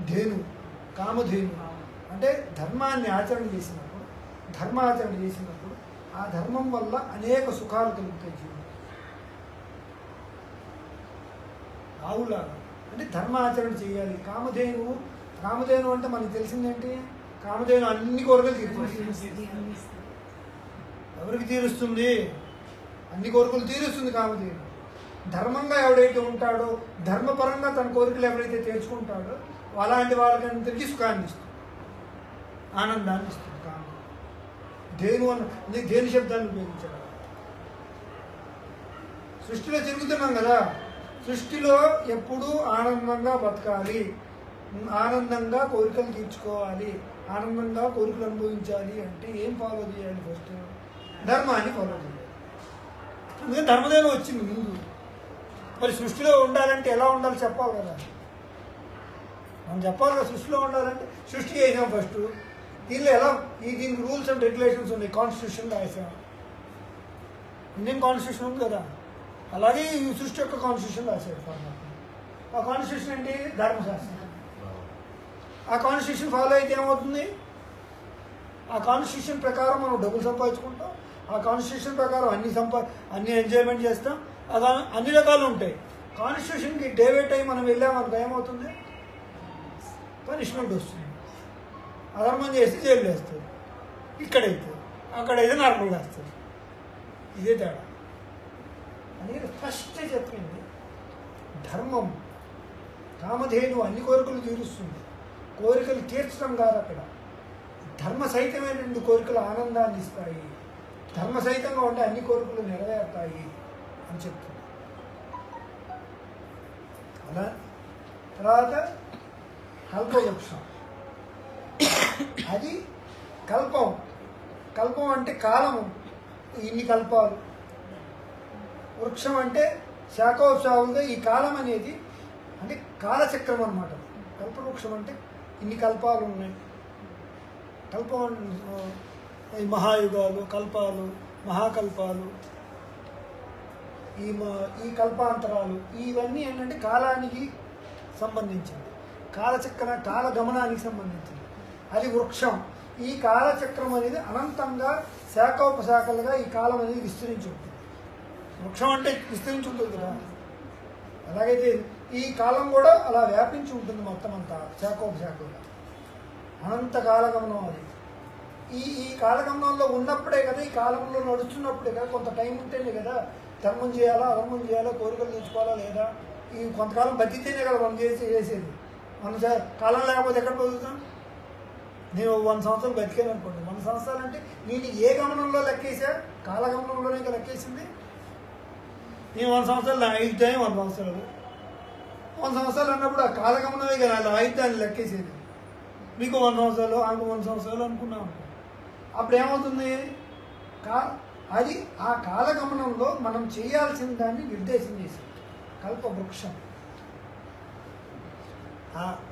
ధేను, కామధేను అంటే ధర్మాన్ని ఆచరణ చేసినప్పుడు ఆ ధర్మం వల్ల అనేక సుఖాలు కలుగుతాయి జీవుడు. ఆవులాగా అంటే ధర్మాచరణ చేయాలి. కామధేను అంటే మనకు తెలిసిందేంటి? కామధేను అన్ని కోరికలు తీరుస్తుంది. ఎవరికి తీరుస్తుంది? అన్ని కోరికలు తీరుస్తుంది కామధేను. ధర్మంగా ఎవడైతే ఉంటాడో, ధర్మపరంగా తన కోరికలు ఎవరైతే తీర్చుకుంటాడో అలాంటి వాళ్ళకందరికీ సుఖాన్ని ఇస్తుంది, ఆనందాన్ని ఇస్తుంది. ధేను అన్న ధేను శబ్దాన్ని ఉపయోగించారు. సృష్టిలో తిరుగుతున్నాం కదా, సృష్టిలో ఎప్పుడూ ఆనందంగా బతకాలి, ఆనందంగా కోరికలు తీర్చుకోవాలి, ఆనందంగా కోరికలు అనుభవించాలి అంటే ఏం ఫాలో చేయాలి? ఫస్ట్ ధర్మాన్ని ఫాలో చేయాలి. అందుకని ధర్మదేవం వచ్చింది ముందు. మరి సృష్టిలో ఉండాలంటే ఎలా ఉండాలి చెప్పాలి కదా, మనం చెప్పాలి కదా. సృష్టిలో ఉండాలంటే సృష్టి చేసాం ఫస్ట్. దీనిలో ఎలా దీనికి రూల్స్ అండ్ రెగ్యులేషన్స్ ఉన్నాయి. కాన్స్టిట్యూషన్ రాసాం, ఇండియన్ కాన్స్టిట్యూషన్ ఉంది కదా, అలాగే ఈ సృష్టి యొక్క కాన్స్టిట్యూషన్ రాశాడు పరమాత్మ. ఆ కాన్స్టిట్యూషన్ ఏంటి? ధర్మశాస్త్రం. ఆ కాన్స్టిట్యూషన్ ఫాలో అయితే ఏమవుతుంది? ఆ కాన్స్టిట్యూషన్ ప్రకారం మనం డబ్బులు సంపాదించుకుంటాం, ఆ కాన్స్టిట్యూషన్ ప్రకారం అన్ని ఎంజాయ్మెంట్ చేస్తాం, అన్ని రకాలు ఉంటాయి. కాన్స్టిట్యూషన్కి డే బై టైం మనం వెళ్ళామనుకో ఏమవుతుంది? పనిష్మెంట్ వస్తుంది. అధర్మం చేస్తే జైలు వేస్తుంది, అక్కడైతే నార్మల్గా వేస్తుంది. ఇదే తేడా అని ఫస్ట్ చెప్పింది. ధర్మం కామధేను అన్ని కోరికలు తీరుస్తుంది. కోరికలు తీర్చడం కాదు, అక్కడ ధర్మ సహితమైనటువంటి కోరికలు ఆనందాన్ని ఇస్తాయి. ధర్మ సహితంగా ఉంటే అన్ని కోరికలు నెరవేరుతాయి అని చెప్తుంది. అలా తర్వాత కల్పవృక్షం, అది కల్పం అంటే కాలము, ఇన్ని కల్పాలు. వృక్షం అంటే శాఖోత్సాహులుగా ఈ కాలం అనేది అంటే కాలచక్రం అన్నమాట. కల్పవృక్షం అంటే ఇన్ని కల్పాలు ఉన్నాయి. కల్పం ఈ మహాయుగాలు, కల్పాలు, మహాకల్పాలు, ఈ కల్పాంతరాలు, ఇవన్నీ ఏంటంటే కాలానికి సంబంధించింది, కాలగమనానికి సంబంధించింది. అది వృక్షం. ఈ కాలచక్రం అనేది అనంతంగా శాఖోపశాఖలుగా ఈ కాలం అనేది విస్తరించి ఉంటుంది. వృక్షం అంటే విస్తరించి ఉంటుంది కదా, అలాగైతే ఈ కాలం కూడా అలా వ్యాపించి ఉంటుంది మొత్తం అంతా శాఖోపశాఖలుగా. అనంత కాలగమనం అది. ఈ కాలగమనంలో ఉన్నప్పుడే కదా, ఈ కాలంలో నడుస్తున్నప్పుడే కదా, కొంత టైం ఉంటేనే కదా ధర్మం చేయాలా, అధర్మం చేయాలా, కోరికలు తెచ్చుకోవాలా లేదా, ఈ కొంతకాలం బతికితేనే కదా మనం చేసేది. మన కాలం లేకపోతే ఎక్కడ బతుకుతాం? నేను 100 సంవత్సరాలు బతికాను అనుకోండి. 100 సంవత్సరాలు అంటే నేను ఏ గమనంలో లెక్కేసా? కాలగమనంలోనే ఇంకా లెక్కేసింది. నేను 100 సంవత్సరాలు ఆయుద్ధాయం 100 సంవత్సరాలు 100 సంవత్సరాలు అన్నప్పుడు ఆ కాలగమనమే కదా అలా ఆయుద్ధాన్ని లెక్కేసేది. మీకు 100 సంవత్సరాలు, ఆమెకు 100 సంవత్సరాలు అనుకున్నాం. అప్పుడు ఏమవుతుంది? అది ఆ కాలగమనంలో మనం చేయాల్సిన దాన్ని నిర్దేశం చేసింది కల్పవృక్షం.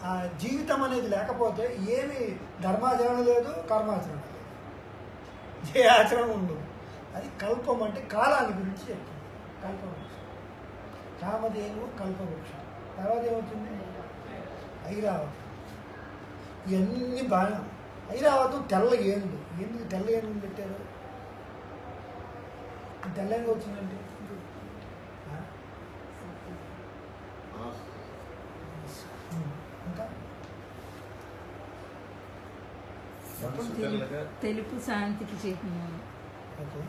ఆ జీవితం అనేది లేకపోతే ఏమి ధర్మాచరణ లేదు, కర్మాచరణ లేదు, ఏ ఆచరణ ఉండదు. అది కల్పం అంటే కాలాన్ని గురించి చెప్తుంది. కల్పవృక్షం, కామధేను కల్పవృక్షం. తర్వాత ఏమవుతుంది? ఐరావతం. ఇవన్నీ బాగా. ఐరావతం తెల్ల ఏనుగు. ఎందుకు తెల్ల ఏనుగు పెట్టారు? తెల్ల ఏనుగు వచ్చిందండి ఇంకా తెలుపు శాంతికి చిహ్నం. ఓకే,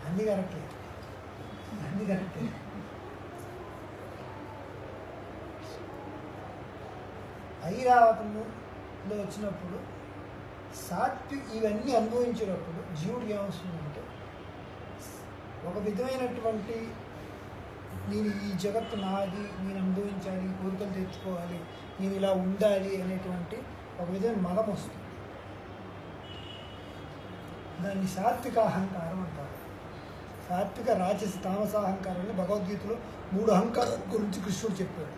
అన్నీ కరెక్టే. ఐరావతంలో వచ్చినప్పుడు ఇవన్నీ అనుభవించినప్పుడు జీవుడికి ఏమొస్తుందంటే ఒక విధమైనటువంటి నేను ఈ జగత్తు నాది, నేను అనుభవించాలి, కోరికలు తెచ్చుకోవాలి, నేను ఇలా ఉండాలి అనేటువంటి ఒక విధమైన మలం వస్తుంది. దాన్ని సాత్విక అహంకారం అంటారు. సాత్విక, రాజస, తామస అహంకారాన్ని భగవద్గీతలో 3 అహంకారం గురించి కృష్ణుడు చెప్పాడు.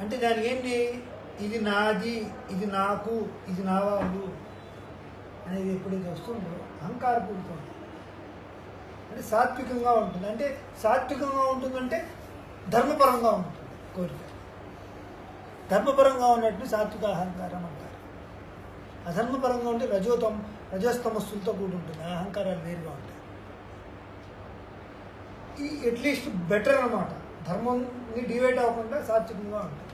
అంటే దానికి ఏంటి? ఇది నాది, ఇది నాకు, ఇది నా వాళ్ళు అనేది ఎప్పుడైతే వస్తుందో అహంకారపూరితం. అంటే సాత్వికంగా ఉంటుంది. అంటే సాత్వికంగా ఉంటుందంటే ధర్మపరంగా ఉంటుంది. కోరిక. ధర్మపరంగా ఉన్నట్టు సాత్విక అహంకారం అంటారు. అధర్మపరంగా ఉంటే రజోస్తమస్సులతో కూడి ఉంటుంది. ఆ అహంకారాలు వేరుగా ఉంటాయి. ఈ అట్లీస్ట్ బెటర్ అన్నమాట. ధర్మంని డివైడ్ అవ్వకుండా సాత్వికంగా ఉంటుంది.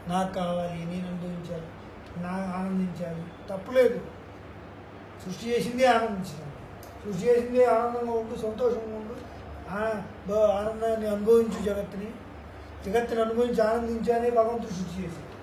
నాకు కావాలి, నేను అనుభవించాలి, నా ఆనందించాలి, తప్పులేదు. సృష్టి చేసిందే ఆనందించాలి. సృష్టి చేసిందే ఆనందంగా ఉంటూ సంతోషంగా ఉంటూ ఆనందాన్ని అనుభవించు. జగత్తుని అనుభవించి ఆనందించాలని భగవంతుడు సృష్టి చేశాడు.